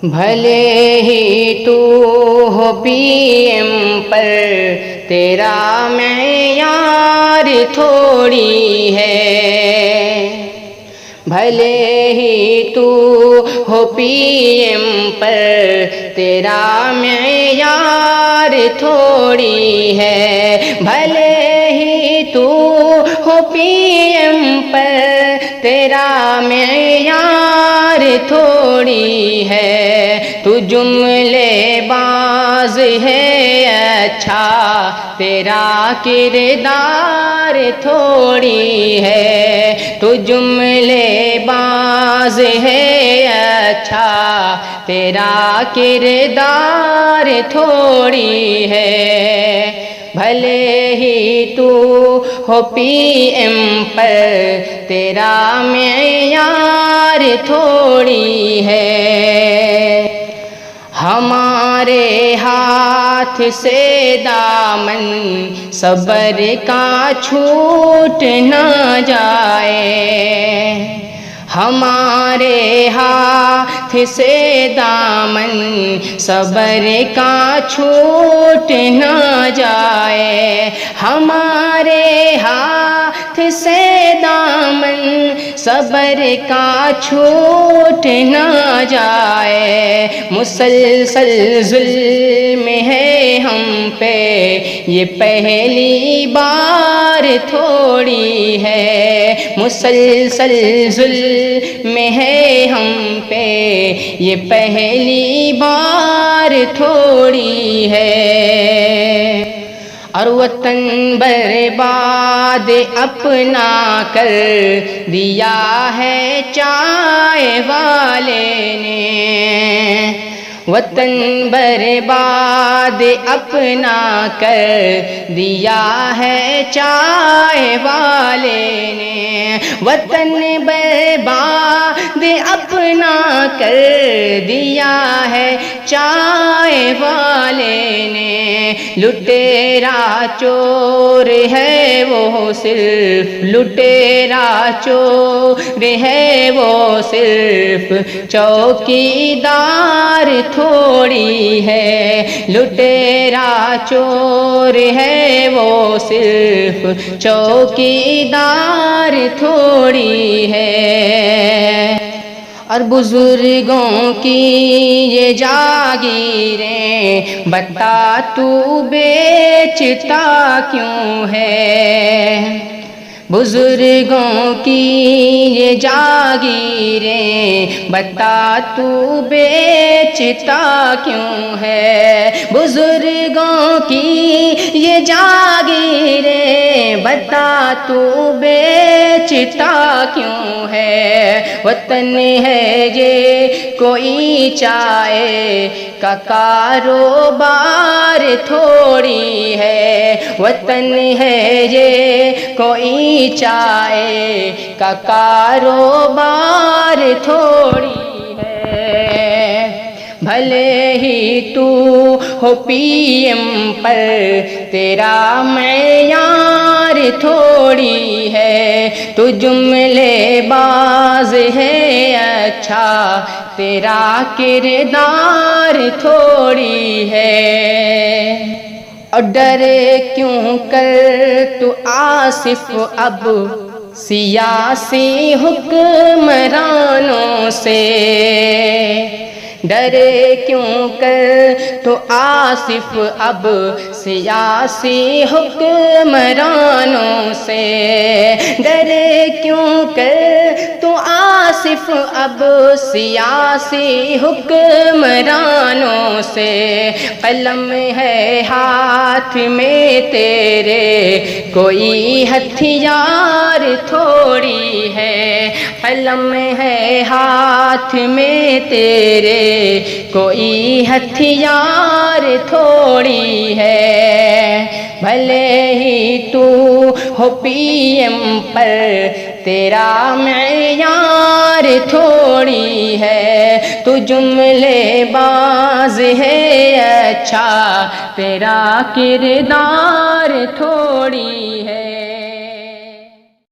بھلے ہی تو ہو P M پر تیرا معیار تھوڑی ہے، بھلے ہی تو ہو پی ایم پر تیرا معیار تھوڑی ہے، بھلے ہی تو ہو پی ایم پر تیرا معیار تھوڑی ہے، تو جملے باز ہے اچھا تیرا کردار تھوڑی ہے، تو جملے باز ہے اچھا تیرا کردار تھوڑی ہے، بھلے ہی تو ہو پی ایم پر تیرا معیار تھوڑی ہے۔ ہمارے ہاتھ سے دامن صبر کا چھوٹ نہ جائے، ہمارے ہاتھ سے دامن صبر کا چھوٹ نہ جائے، ہمارے ہاتھ سے دامن صبر کا چھوٹ نہ جائے، مسلسل ظلم ہے ہم پہ یہ پہلی بار تھوڑی ہے، مسلسل ظلم ہے ہم پہ یہ پہلی بار تھوڑی ہے، اور وطن برباد اپنا کر دیا ہے چائے والے نے، وطن برباد اپنا کر دیا ہے چائے والے نے، وطن برباد اپنا کر دیا ہے چائے والے نے، لٹیرا چور ہے وہ صرف لٹیرا چور ہے وہ صرف چوکیدار تھوڑی ہے، لٹیرا چور ہے وہ صرف چوکیدار تھوڑی ہے، اور بزرگوں کی یہ جاگیریں بتا تو بیچتا کیوں ہے، بزرگوں کی یہ جاگیریں بتا تو بیچتا کیوں ہے، بزرگوں کی یہ جاگیریں بتا تو بیچتا کیوں ہے، وطن ہے یہ کوئی چائے کا کاروبار تھوڑی ہے، وطن ہے یہ کوئی چائے کا کاروبار تھوڑی ہے، بھلے ہی تو ہو پی ایم پر تیرا معیار تھوڑی ہے، تو جملے باز ہے اچھا تیرا کردار تھوڑی ہے، اور ڈرے کیوں کر تو آصف اب سیاسی حکمرانوں سے، ڈرے کیوں کر تو آصف اب سیاسی حکمرانوں سے، ڈرے کیوں کر تو آصف اب سیاسی حکمرانوں سے، قلم ہے ہاتھ میں تیرے کوئی ہتھیار تھوڑی ہے، قلم ہے ہاتھ میں تیرے کوئی ہتھیار تھوڑی ہے، بھلے ہی تو ہو پی ایم پر تیرا معیار تھوڑی ہے، تو جملے باز ہے اچھا تیرا کردار تھوڑی ہے۔